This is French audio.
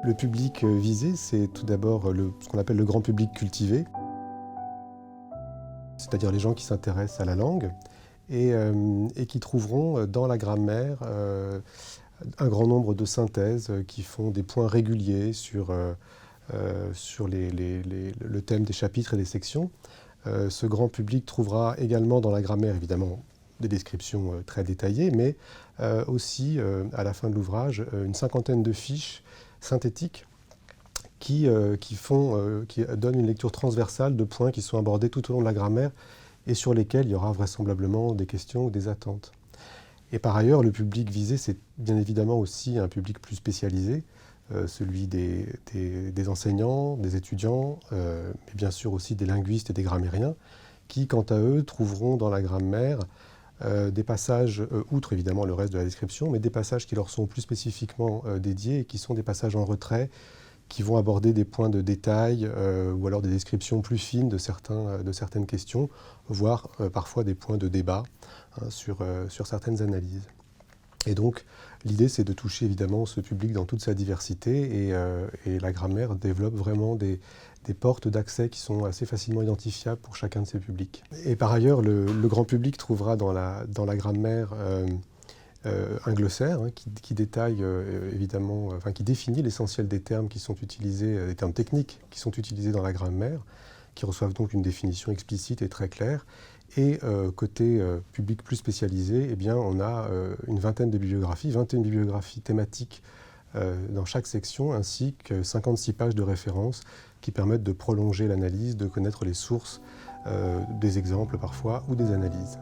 Le public visé, c'est tout d'abord ce qu'on appelle le grand public cultivé, c'est-à-dire les gens qui s'intéressent à la langue et qui trouveront dans la grammaire un grand nombre de synthèses qui font des points réguliers sur le thème des chapitres et des sections. Ce grand public trouvera également dans la grammaire, évidemment, des descriptions très détaillées, mais aussi, à la fin de l'ouvrage, une cinquantaine de fiches synthétiques qui donnent une lecture transversale de points qui sont abordés tout au long de la grammaire et sur lesquels il y aura vraisemblablement des questions ou des attentes. Et par ailleurs, le public visé, c'est bien évidemment aussi un public plus spécialisé, celui des enseignants, des étudiants, mais bien sûr aussi des linguistes et des grammairiens, qui, quant à eux, trouveront dans la grammaire des passages, outre évidemment le reste de la description, mais des passages qui leur sont plus spécifiquement dédiés et qui sont des passages en retrait, qui vont aborder des points de détail ou alors des descriptions plus fines de certaines questions, voire parfois des points de débat sur certaines analyses. Et donc, l'idée, c'est de toucher évidemment ce public dans toute sa diversité et la grammaire développe vraiment des portes d'accès qui sont assez facilement identifiables pour chacun de ces publics. Et par ailleurs, le grand public trouvera dans la grammaire un glossaire qui détaille évidemment, qui définit l'essentiel des termes qui sont utilisés, des termes techniques qui sont utilisés dans la grammaire, qui reçoivent donc une définition explicite et très claire. Et côté public plus spécialisé, eh bien, on a une vingtaine de bibliographies, 21 bibliographies thématiques dans chaque section, ainsi que 56 pages de références qui permettent de prolonger l'analyse, de connaître les sources, des exemples parfois ou des analyses.